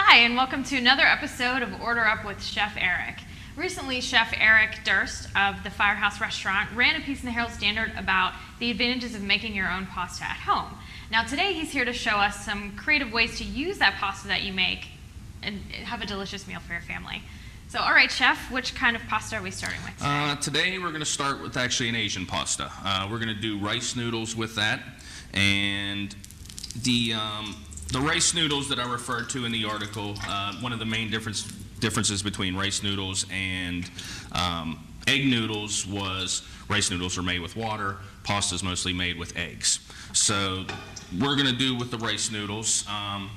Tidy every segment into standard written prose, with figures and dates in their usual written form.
Hi, and welcome to another episode of Order Up with Chef Eric. Recently, Chef Eric Durst of the Firehouse Restaurant ran a piece in the Herald Standard about the advantages of making your own pasta at home. Now today he's here to show us some creative ways to use that pasta that you make and have a delicious meal for your family. So, all right, Chef, which kind of pasta are we starting with today? Today we're going to start with actually an Asian pasta. We're going to do rice noodles with that, and the rice noodles that I referred to in the article, one of the main differences between rice noodles and egg noodles was rice noodles are made with water, pasta is mostly made with eggs. So we're going to do with the rice noodles.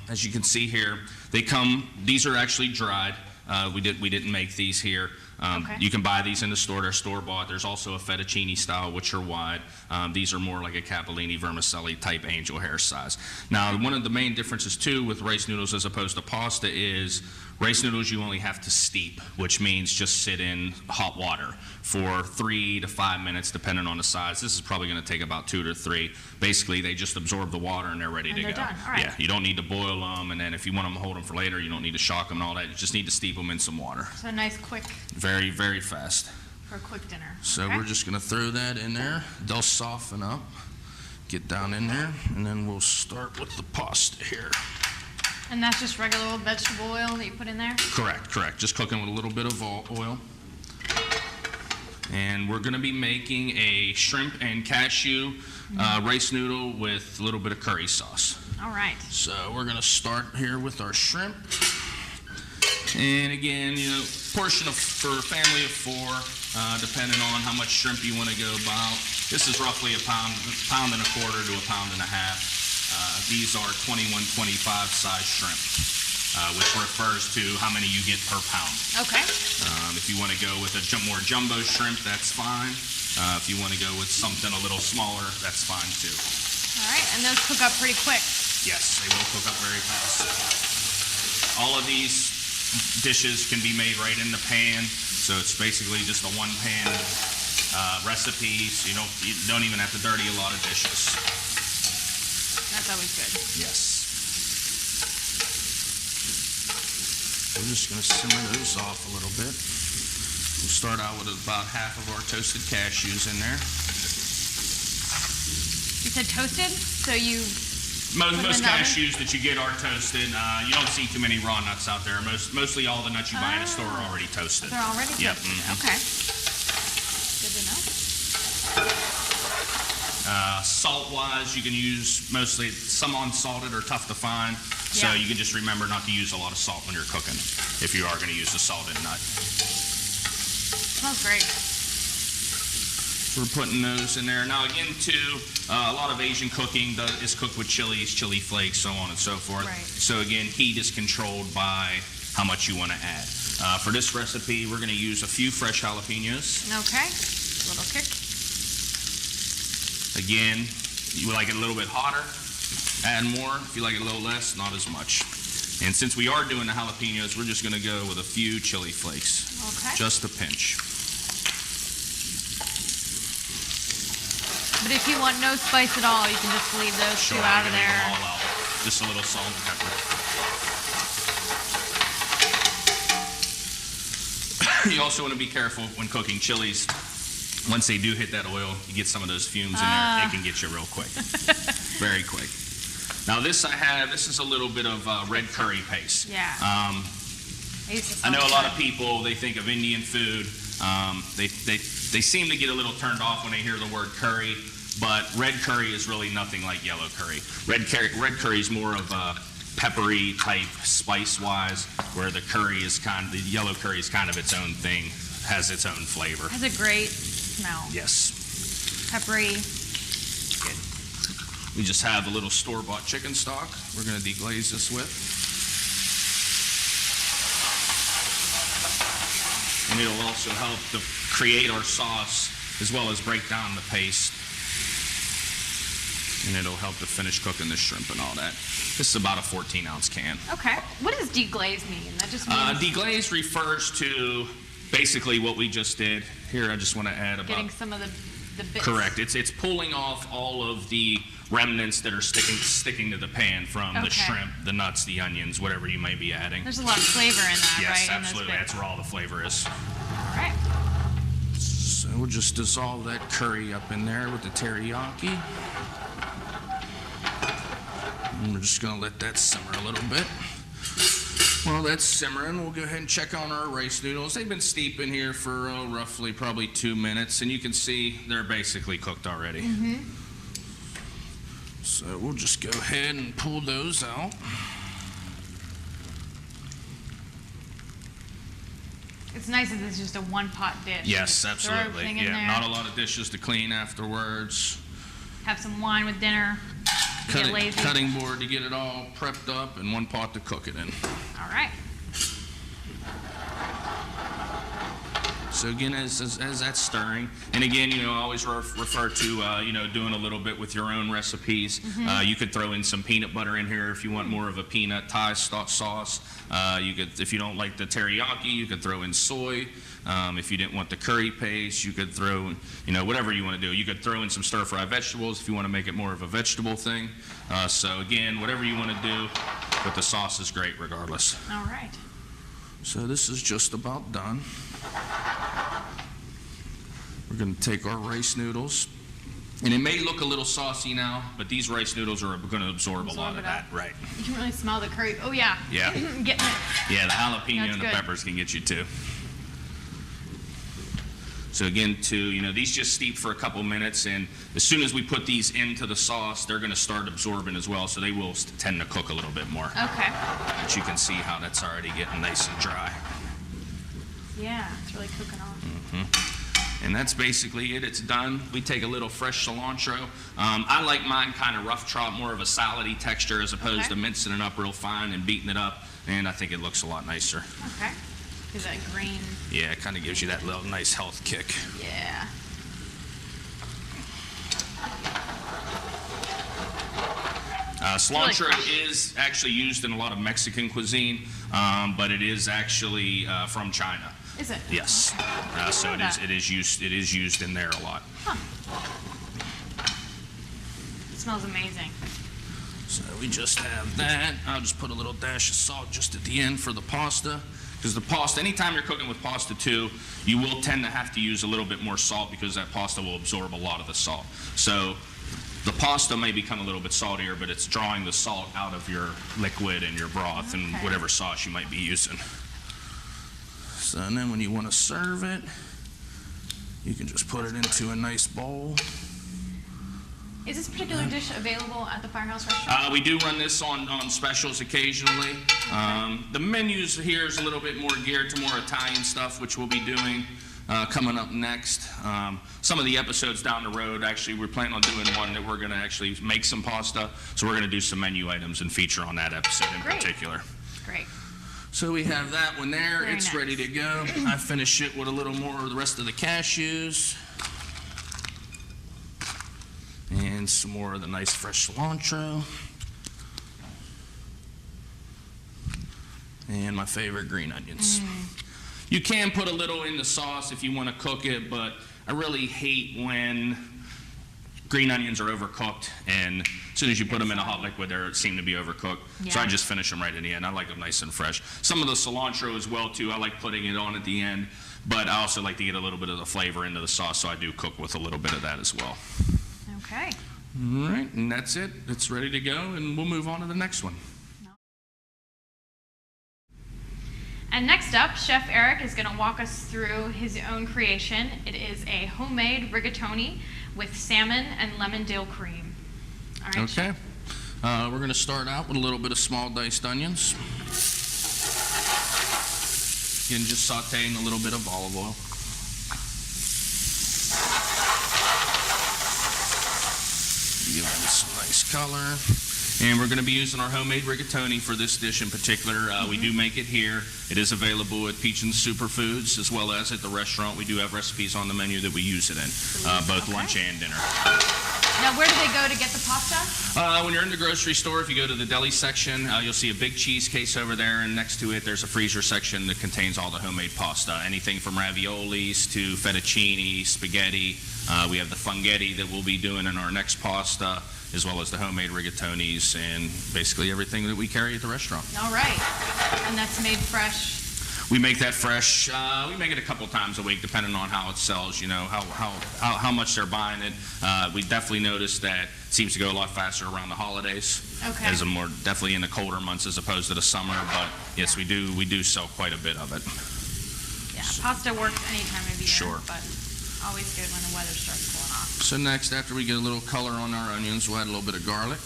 As you can see here, these are actually dried. We didn't make these here. Okay. You can buy these in the store. They're store-bought. There's also a fettuccine style, which are wide. These are more like a capellini vermicelli type angel hair size. Now, one of the main differences too with rice noodles as opposed to pasta is rice noodles you only have to steep, which means just sit in hot water for 3 to 5 minutes, depending on the size. This is probably going to take about 2 to 3. Basically, they just absorb the water and they're ready to go. Done. All right. Yeah, you don't need to boil them, and then if you want them to hold them for later, you don't need to shock them and all that. You just need to steep them in some water. So a nice quick Very, very fast. for a quick dinner. So Okay. we're just going to throw that in there. They'll soften up, get down in there, and then we'll start with the pasta here. And that's just regular old vegetable oil that you put in there? Correct. Just cooking with a little bit of oil. And we're going to be making a shrimp and cashew rice noodle with a little bit of curry sauce. All right. So we're going to start here with our shrimp. And again, portion for a family of 4, depending on how much shrimp you want to go about. This is roughly a pound and a quarter to a pound and a half. These are 21-25 size shrimp, which refers to how many you get per pound. Okay. If you want to go with a more jumbo shrimp, that's fine. If you want to go with something a little smaller, that's fine too. All right, and those cook up pretty quick. Yes, they will cook up very fast. All of these dishes can be made right in the pan, so it's basically just a one-pan recipe. So you don't even have to dirty a lot of dishes. That's always good. Yes. We're just going to simmer those off a little bit. We'll start out with about half of our toasted cashews in there. You said toasted, so you Most cashews that you get are toasted. You don't see too many raw nuts out there. Mostly all the nuts you buy in a store are already toasted. They're already toasted. Yep. Mm-hmm. Okay. Good to know. Salt-wise, you can use mostly some unsalted or tough to find. So Yeah. you can just remember not to use a lot of salt when you're cooking if you are going to use a salted nut. Smells great. We're putting those in there. Now again too, a lot of Asian cooking is cooked with chilies, chili flakes, so on and so forth. Right. So again, heat is controlled by how much you want to add. For this recipe, we're going to use a few fresh jalapenos. Okay. A little kick. Again, you like it a little bit hotter, add more. If you like it a little less, not as much. And since we are doing the jalapenos, we're just going to go with a few chili flakes. Okay. Just a pinch. But if you want no spice at all, you can just leave those Sure, two out of I'm gonna leave there. them all out. Just a little salt and pepper. You also want to be careful when cooking chilies. Once they do hit that oil, you get some of those fumes in there. It can get you real quick. Very quick. Now this is a little bit of red curry paste. Yeah. I know a lot of people, they think of Indian food. They seem to get a little turned off when they hear the word curry, but red curry is really nothing like yellow curry. Red curry is more of a peppery type spice-wise, where the yellow curry is kind of its own thing, has its own flavor. Has a great smell. Yes. Peppery. We just have a little store-bought chicken stock we're going to deglaze this with. And it'll also help to create our sauce as well as break down the paste. And it'll help to finish cooking the shrimp and all that. This is about a 14-ounce can. Okay. What does deglaze mean? That just means Deglaze refers to basically what we just did. Here, I just want to add about... getting some of the bits. Correct. It's pulling off all of the remnants that are sticking to the pan from the Okay. shrimp, the nuts, the onions, whatever you may be adding. There's a lot of flavor in that, Yes, right? in those absolutely. bits? That's where all the flavor is. All right. So we'll just dissolve that curry up in there with the teriyaki. And we're just going to let that simmer a little bit. While that's simmering, we'll go ahead and check on our rice noodles. They've been steeping here for roughly probably 2 minutes, and you can see they're basically cooked already. Mm-hmm. So we'll just go ahead and pull those out. It's nice that it's just a one-pot dish. Yes, Just throw absolutely. everything in Yeah, there, not a lot of dishes to clean afterwards. have some wine with dinner. Get lazy. Cutting board to get it all prepped up, and one pot to cook it in. All right. So again, as that's stirring, and again, I always refer to, doing a little bit with your own recipes. You could throw in some peanut butter in here if you want more of a peanut Thai sauce. You could, if you don't like the teriyaki, you could throw in soy. If you didn't want the curry paste, you could throw, whatever you want to do. You could throw in some stir-fry vegetables if you want to make it more of a vegetable thing. So again, whatever you want to do, but the sauce is great regardless. All right. So this is just about done. We're going to take our rice noodles, and it may look a little saucy now, but these rice noodles are going to absorb a lot of that. Right. You can really smell the curry. Oh, yeah. Yeah. Getting it. Yeah, the jalapeno That's and the good. peppers can get you too. So again, these just steep for a couple minutes, and as soon as we put these into the sauce, they're going to start absorbing as well, so they will tend to cook a little bit more. Okay. But you can see how that's already getting nice and dry. Yeah, it's really cooking off. And that's basically it. It's done. We take a little fresh cilantro. I like mine kind of rough chop, more of a salady texture as opposed to mincing it up real fine and beating it up, and I think it looks a lot nicer. Okay. Gives that green. Yeah, it kind of gives you that little nice health kick. Yeah. Cilantro fresh. is actually used in a lot of Mexican cuisine, but it is actually from China. Is it? Yes. So know that. it is used in there a lot. It smells amazing. So we just have that. I'll just put a little dash of salt just at the end for the pasta. Because the pasta, anytime you're cooking with pasta too, you will tend to have to use a little bit more salt because that pasta will absorb a lot of the salt. So the pasta may become a little bit saltier, but it's drawing the salt out of your liquid and your broth and whatever sauce you might be using. So and then when you want to serve it, you can just put it into a nice bowl. Is this particular dish available at the Firehouse Restaurant? We do run this on specials occasionally. The menus here is a little bit more geared to more Italian stuff, which we'll be doing coming up next. Some of the episodes down the road, actually, we're planning on doing one that we're going to actually make some pasta. So we're going to do some menu items and feature on that episode in particular. Great. So we have that one there. Very It's nice. ready to go. I finish it with a little more of the rest of the cashews. And some more of the nice fresh cilantro. And my favorite green onions. You can put a little in the sauce if you want to cook it, but I really hate when green onions are overcooked, and as soon as you put them in a hot liquid, they seem to be overcooked. So I Yeah. just finish them right in the end. I like them nice and fresh. Some of the cilantro as well, too. I like putting it on at the end, but I also like to get a little bit of the flavor into the sauce, so I do cook with a little bit of that as well. Okay. All right, and that's it. It's ready to go, and we'll move on to the next one. And next up, Chef Eric is going to walk us through his own creation. It is a homemade rigatoni with salmon and lemon dill cream. All right. Okay. We're going to start out with a little bit of small diced onions. Again, just sauteing a little bit of olive oil. Give them some nice color. And we're going to be using our homemade rigatoni for this dish in particular. We do make it here. It is available at Peach and Superfoods as well as at the restaurant. We do have recipes on the menu that we use it in, both lunch and dinner. Now, where do they go to get the pasta? When you're in the grocery store, if you go to the deli section, you'll see a big cheese case over there, and next to it there's a freezer section that contains all the homemade pasta. Anything from raviolis to fettuccine, spaghetti. We have the funghetti that we'll be doing in our next pasta. as well as the homemade rigatonis and basically everything that we carry at the restaurant. All right. And that's made fresh? We make that fresh. We make it a couple times a week, depending on how it sells. You know how much they're buying it. We definitely noticed that it seems to go a lot faster around the holidays, Okay. as a more definitely in the colder months as opposed to the summer. But yes, Yeah. we do sell quite a bit of it. Yeah, pasta works any time of year. Sure. But always good when the weather starts cooling off. So next, after we get a little color on our onions, we'll add a little bit of garlic.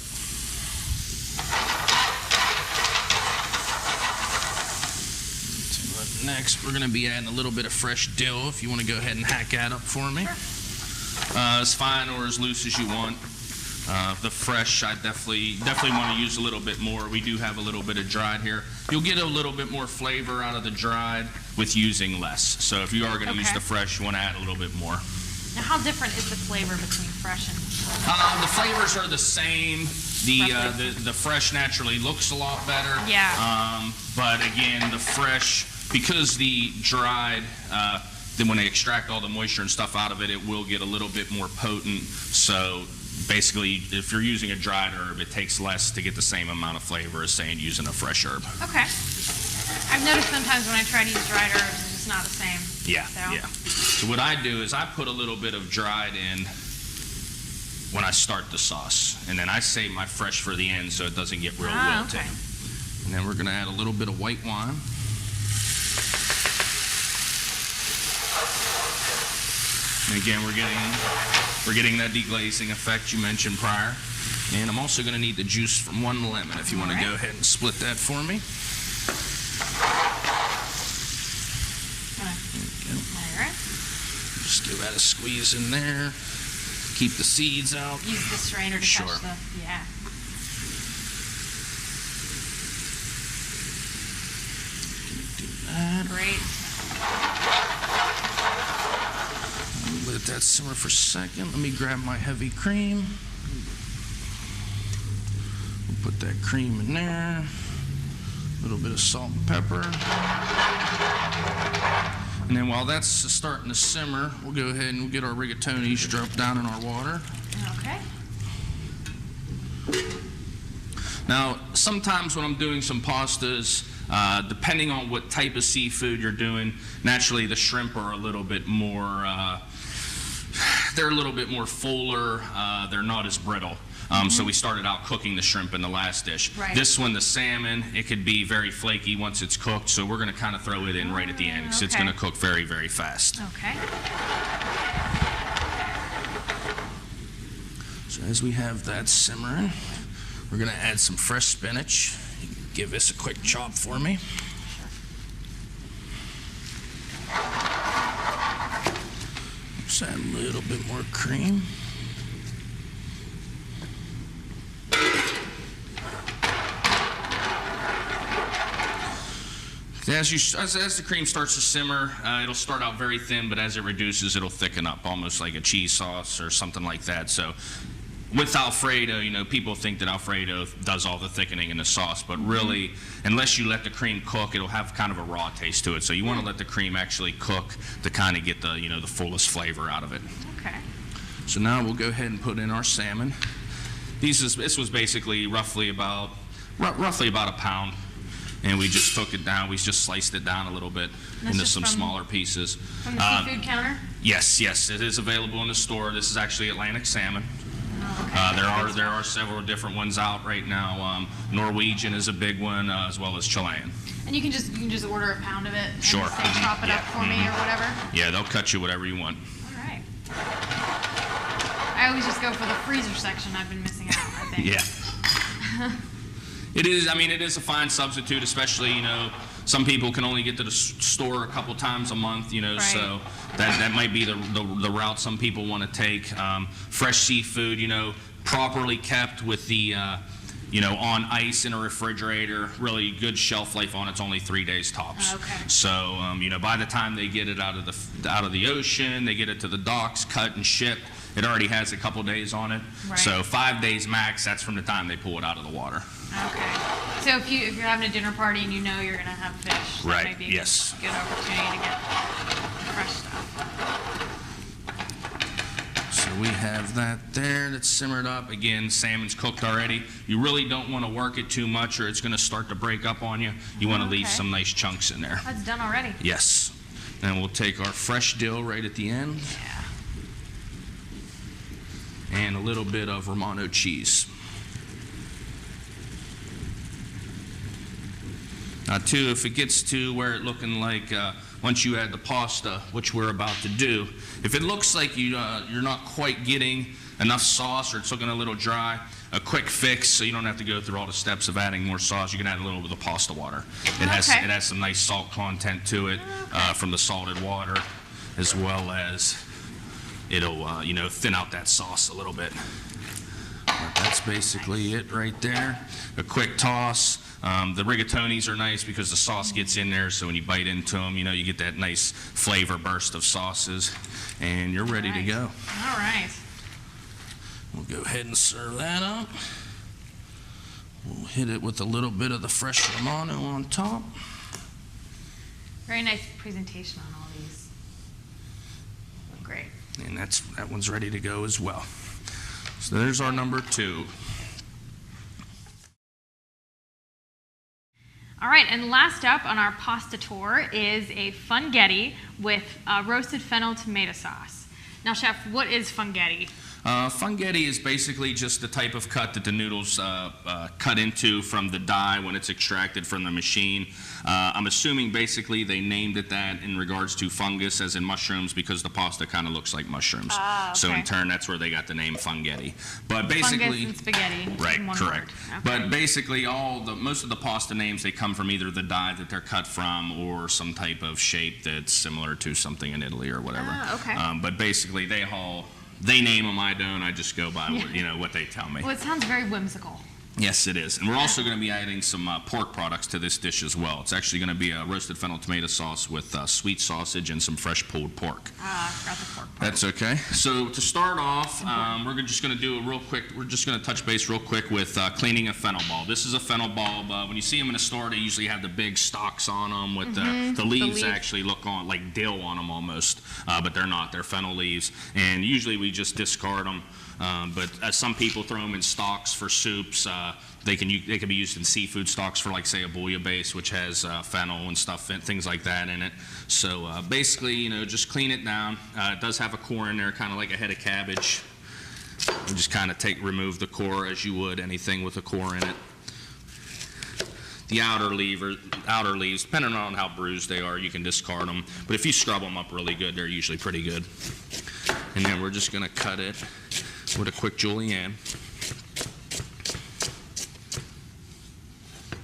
Next, we're going to be adding a little bit of fresh dill. If you want to go ahead and hack that up for me. Sure. As fine or as loose as you want. The fresh, I definitely want to use a little bit more. We do have a little bit of dried here. You'll get a little bit more flavor out of the dried with using less. So if you are going to use Okay. the fresh, you want to add a little bit more. Now, how different is the flavor between fresh and The flavors are the same. Roughly. The fresh naturally looks a lot better. Yeah. But again, the fresh, because the dried, then when they extract all the moisture and stuff out of it, it will get a little bit more potent. So basically, if you're using a dried herb, it takes less to get the same amount of flavor as saying using a fresh herb. Okay. I've noticed sometimes when I try to use dried herbs, it's just not the same. Yeah, So- yeah. So what I do is I put a little bit of dried in when I start the sauce, and then I save my fresh for the end so it doesn't get real wilted. Okay. And then we're going to add a little bit of white wine. And again, we're getting that deglazing effect you mentioned prior. And I'm also going to need the juice from one lemon if you want to All go right. ahead and split that for me. All right. Just give that a squeeze in there. Keep the seeds out. Use the strainer to Sure. catch the, yeah. Do that. Great. Let that simmer for a second. Let me grab my heavy cream. We'll put that cream in there. A little bit of salt and pepper. And then while that's starting to simmer, we'll go ahead and we'll get our rigatonis dropped down in our water. Okay. Now, sometimes when I'm doing some pastas, depending on what type of seafood you're doing, naturally the shrimp are a little bit more, they're a little bit more fuller, they're not as brittle. So we started out cooking the shrimp in the last dish. Right. This one, the salmon, it could be very flaky once it's cooked, so we're going to kind of throw it in right at the end because it's Okay. going to cook very, very fast. Okay. So as we have that simmering, we're going to add some fresh spinach. You can give this a quick chop for me. Just add a little bit more cream. As the cream starts to simmer, it'll start out very thin, but as it reduces, it'll thicken up, almost like a cheese sauce or something like that. So with Alfredo, you know, people think that Alfredo does all the thickening in the sauce, but really, unless you let the cream cook, it'll have kind of a raw taste to it. So you want to let the cream actually cook to kind of get the, you know, the fullest flavor out of it. Okay. So now we'll go ahead and put in our salmon. This was basically roughly about a pound. And we just took it down. We just sliced it down a little bit That's into just some from- smaller pieces. From the seafood counter? Yes, it is available in the store. This is actually Atlantic salmon. Oh, okay. There are several different ones out right now. Norwegian is a big one, as well as Chilean. And you can just order a pound of it and Sure. say chop it up Yeah. for me or whatever. Yeah, they'll cut you whatever you want. All right. I always just go for the freezer section. I've been missing out, I think. Yeah. It is a fine substitute, especially, you know, some people can only get to the store a couple times a month, you know, Right. so that might be the route some people want to take. Fresh seafood, you know, properly kept with the, you know, on ice in a refrigerator, really good shelf life on it's only 3 days tops. Okay. So, you know, by the time they get it out of the ocean, they get it to the docks, cut and shipped, it already has a couple days on it. Right. So 5 days max, that's from the time they pull it out of the water. Okay. So if you're having a dinner party and you know you're gonna have fish, that Right, might be a yes. good opportunity to get fresh stuff. So we have that there that's simmered up. Again, salmon's cooked already. You really don't want to work it too much or it's going to start to break up on you. You want to leave some nice chunks in there. That's done already. Yes. And we'll take our fresh dill right at the end. Yeah. And a little bit of Romano cheese. Now, too, if it gets to where it's looking like once you add the pasta, which we're about to do, if it looks like you're not quite getting enough sauce or it's looking a little dry, a quick fix so you don't have to go through all the steps of adding more sauce, you can add a little bit of pasta water. It has some nice salt content to it from the salted water, as well as it'll thin out that sauce a little bit. But that's basically it right there. A quick toss. The rigatonis are nice because the sauce gets in there, so when you bite into them, you get that nice flavor burst of sauces, and you're ready to go. All right. We'll go ahead and serve that up. We'll hit it with a little bit of the fresh Romano on top. Very nice presentation on all these. Look great. And that one's ready to go as well. So there's our number 2. All right, and last up on our pasta tour is a funghetti with roasted fennel tomato sauce. Now, Chef, what is funghetti? Funghetti is basically just the type of cut that the noodles cut into from the die when it's extracted from the machine. I'm assuming basically they named it that in regards to fungus, as in mushrooms, because the pasta kind of looks like mushrooms. Okay. So in turn, that's where they got the name funghetti. But basically, fungus and spaghetti. Right, in one correct. word. Okay. But basically, most of the pasta names, they come from either the die that they're cut from or some type of shape that's similar to something in Italy or whatever. Okay. But basically, they name them, I don't. I just go by what they tell me. Well, it sounds very whimsical. Yes, it is. And we're also going to be adding some pork products to this dish as well. It's actually going to be a roasted fennel tomato sauce with sweet sausage and some fresh pulled pork. I forgot the pork part. That's okay. So to start off, we're just going to do we're just going to touch base real quick with cleaning a fennel bulb. This is a fennel bulb. When you see them in the store, they usually have the big stalks on them with the leaves actually look like dill on them almost, but they're not. They're fennel leaves. And usually we just discard them. But some people throw them in stocks for soups. They can be used in seafood stocks for, like, say, a bouillabaisse, which has fennel and stuff, and things like that in it. So basically, just clean it down. It does have a core in there, kind of like a head of cabbage. You just kind of remove the core as you would anything with a core in it. The outer leaves, depending on how bruised they are, you can discard them. But if you scrub them up really good, they're usually pretty good. And then we're just going to cut it with a quick julienne.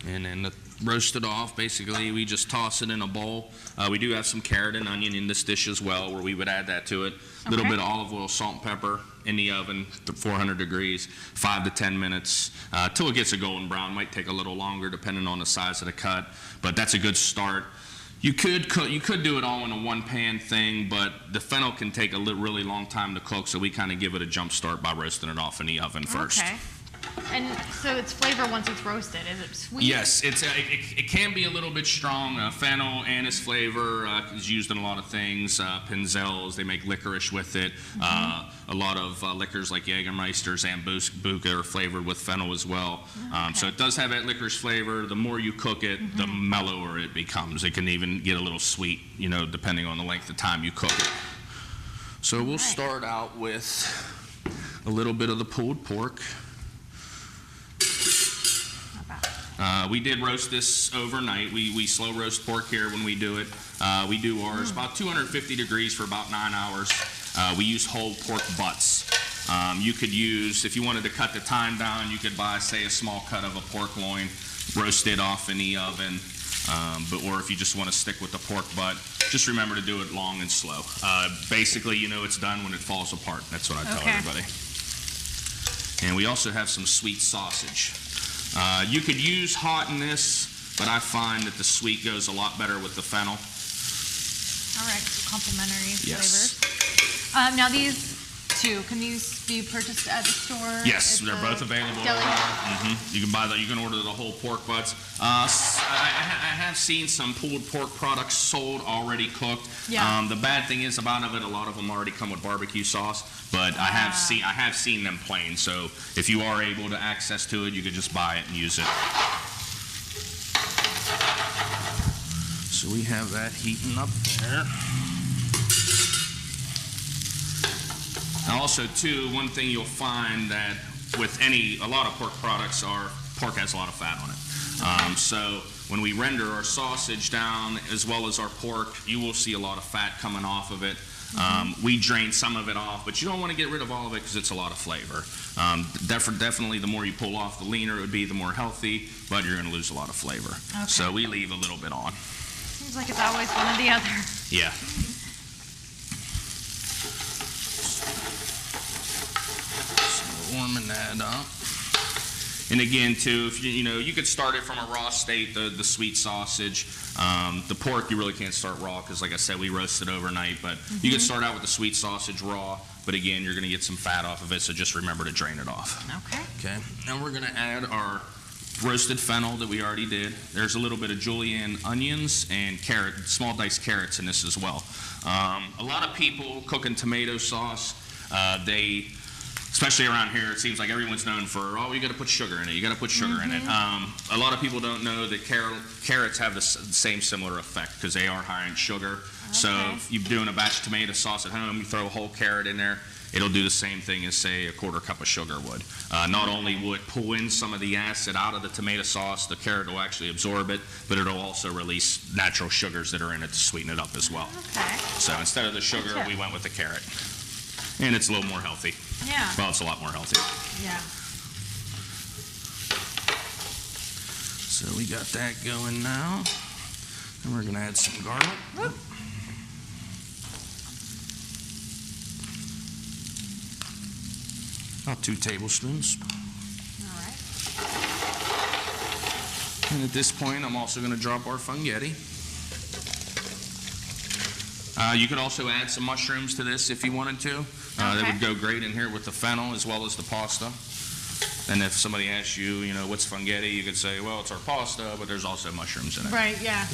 And then to roast it off, basically we just toss it in a bowl. We do have some carrot and onion in this dish as well, where we would add that to it. A little bit of olive oil, salt and pepper in the oven to 400 degrees, 5 to 10 minutes, till it gets a golden brown. Might take a little longer depending on the size of the cut, but that's a good start. You could do it all in a one-pan thing, but the fennel can take a really long time to cook, so we kind of give it a jump start by roasting it off in the oven first. Okay. And so its flavor once it's roasted, is it sweet? Yes, it can be a little bit strong. Fennel and its flavor is used in a lot of things. Pinzels, they make licorice with it. A lot of liquors like Jägermeister, Sambuca are flavored with fennel as well. So it does have that licorice flavor. The more you cook it, the mellower it becomes. It can even get a little sweet, depending on the length of time you cook it. So we'll start out with a little bit of the pulled pork. We did roast this overnight. We slow roast pork here when we do it. We do ours about 250 degrees for about 9 hours. We use whole pork butts. You could use, if you wanted to cut the time down, you could buy, say, a small cut of a pork loin, roast it off in the oven. Or if you just want to stick with the pork butt, just remember to do it long and slow. Basically, it's done when it falls apart. That's what I tell everybody. And we also have some sweet sausage. You could use hot in this, but I find that the sweet goes a lot better with the fennel. All right, complementary Yes. flavors. Now these two. Can these be purchased at the store? Yes, at they're the both available. deli? You can buy that. You can order the whole pork butts. I have seen some pulled pork products sold already cooked. Yeah. The bad thing is about it, a lot of them already come with barbecue sauce, but I have seen them plain. So if you are able to access to it, you could just buy it and use it. So we have that heating up there. Now also too, one thing you'll find that with a lot of pork products, pork has a lot of fat on it. So when we render our sausage down as well as our pork, you will see a lot of fat coming off of it. We drain some of it off, but you don't want to get rid of all of it because it's a lot of flavor. Definitely the more you pull off, the leaner it would be, the more healthy, but you're going to lose a lot of flavor. Okay. So we leave a little bit on. Seems like it's always one or the other. Yeah. So warming that up. And again, too, if you could start it from a raw state, the sweet sausage. The pork, you really can't start raw because, like I said, we roast it overnight. But you could start out with the sweet sausage raw. But again, you're going to get some fat off of it, so just remember to drain it off. Okay. Now we're going to add our roasted fennel that we already did. There's a little bit of julienne onions and small diced carrots in this as well. A lot of people cooking tomato sauce, especially around here, it seems like everyone's known for, you got to put sugar in it. You got to put sugar in it. A lot of people don't know that carrots have the same similar effect because they are high in sugar. So if you're doing a batch of tomato sauce at home, you throw a whole carrot in there, it'll do the same thing as, say, a quarter cup of sugar would. Not only will it pull in some of the acid out of the tomato sauce, the carrot will actually absorb it, but it'll also release natural sugars that are in it to sweeten it up as well. Okay. So instead of the sugar, we went with the carrot. And it's a little more healthy. Yeah. Well, it's a lot more healthy. Yeah. So we got that going now. And we're going to add some garlic. Whoop. About 2 tablespoons. All right. And at this point, I'm also going to drop our funghetti. You could also add some mushrooms to this if you wanted to. That would go great in here with the fennel as well as the pasta. And if somebody asks you, what's funghetti, you could say, well, it's our pasta, but there's also mushrooms in it. Right, yeah.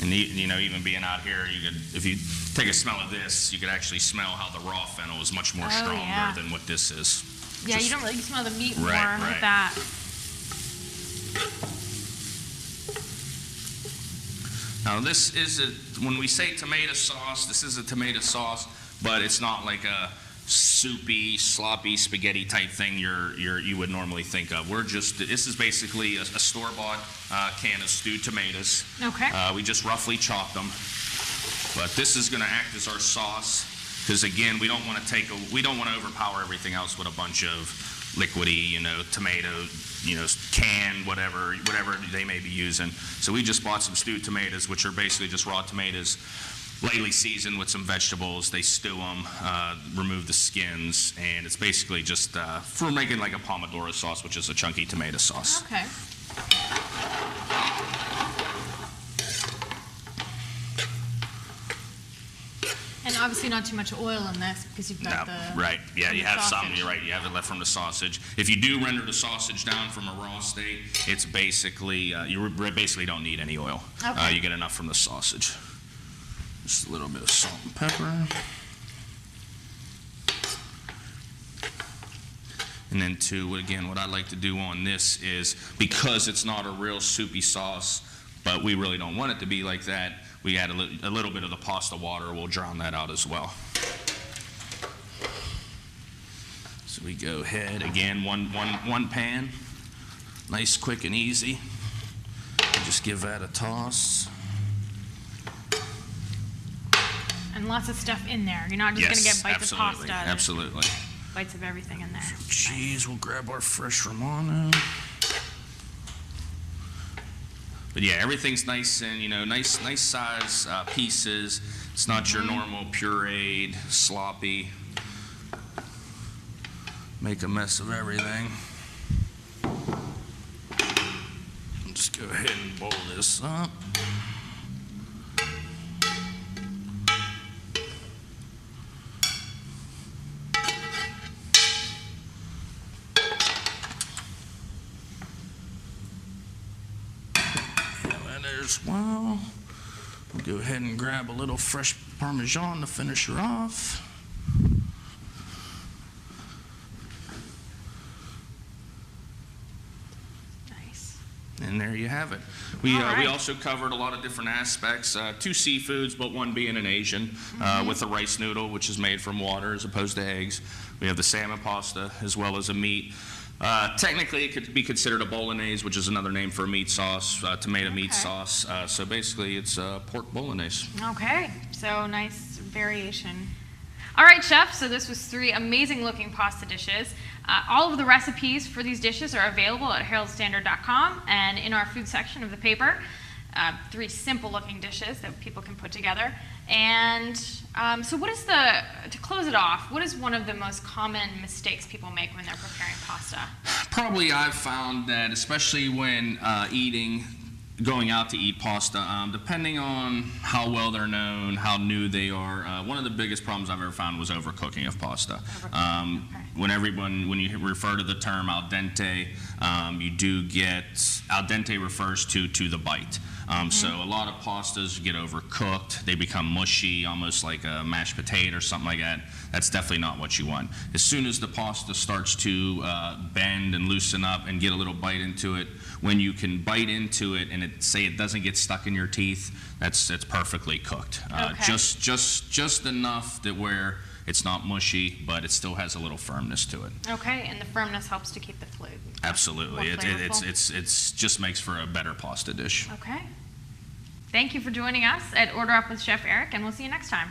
And even being out here, if you take a smell of this, you could actually smell how the raw fennel is much more stronger than what this is. Yeah, you don't really smell the meat more Right. with that. Now when we say tomato sauce, this is a tomato sauce, but it's not like a soupy, sloppy spaghetti type thing you would normally think of. This is basically a store-bought can of stewed tomatoes. Okay. We just roughly chopped them. But this is going to act as our sauce because again, we don't want to overpower everything else with a bunch of liquidy, tomato, canned, whatever they may be using. So we just bought some stewed tomatoes, which are basically just raw tomatoes, lightly seasoned with some vegetables. They stew them, remove the skins, and it's basically just for making like a pomodoro sauce, which is a chunky tomato sauce. Okay. And obviously not too much oil in this because you've got right. Yeah, you have sausage. some. You're right. You have it left from the sausage. If you do render the sausage down from a raw state, it's basically you basically don't need any oil. Okay. You get enough from the sausage. Just a little bit of salt and pepper. And then what I like to do on this is, because it's not a real soupy sauce, but we really don't want it to be like that, we add a little bit of the pasta water. We'll drown that out as well. So we go ahead, again, one pan, nice, quick, and easy. Just give that a toss. And lots of stuff in there. You're not just going to get bites of pasta. Absolutely. There's bites of everything in there. Some cheese. We'll grab our fresh Romano. But yeah, everything's nice and nice size pieces. It's not your normal pureed, sloppy. Make a mess of everything. Just go ahead and boil this up. Well, we'll go ahead and grab a little fresh Parmesan to finish her off. Nice. And there you have it. We also covered a lot of different aspects. 2 seafoods, but one being an Asian, with a rice noodle, which is made from water as opposed to eggs. We have the salmon pasta as well as a meat. Technically, it could be considered a bolognese, which is another name for a meat sauce, tomato meat sauce. So basically, it's pork bolognese. Okay, so nice variation. All right, Chef, so this was 3 amazing-looking pasta dishes. All of the recipes for these dishes are available at heraldstandard.com and in our food section of the paper. 3 simple-looking dishes that people can put together. And so to close it off, what is one of the most common mistakes people make when they're preparing pasta? Probably I've found that, especially when going out to eat pasta, depending on how well they're known, how new they are, one of the biggest problems I've ever found was overcooking of pasta. When you refer to the term al dente, you do get, al dente refers to the bite. So a lot of pastas get overcooked. They become mushy, almost like a mashed potato or something like that. That's definitely not what you want. As soon as the pasta starts to bend and loosen up and get a little bite into it, when you can bite into it and it doesn't get stuck in your teeth, that's perfectly cooked. Just enough that where it's not mushy, but it still has a little firmness to it. Okay, and the firmness helps to keep the flavor. Absolutely, it's just makes for a better pasta dish. Okay. Thank you for joining us at Order Up with Chef Eric, and we'll see you next time.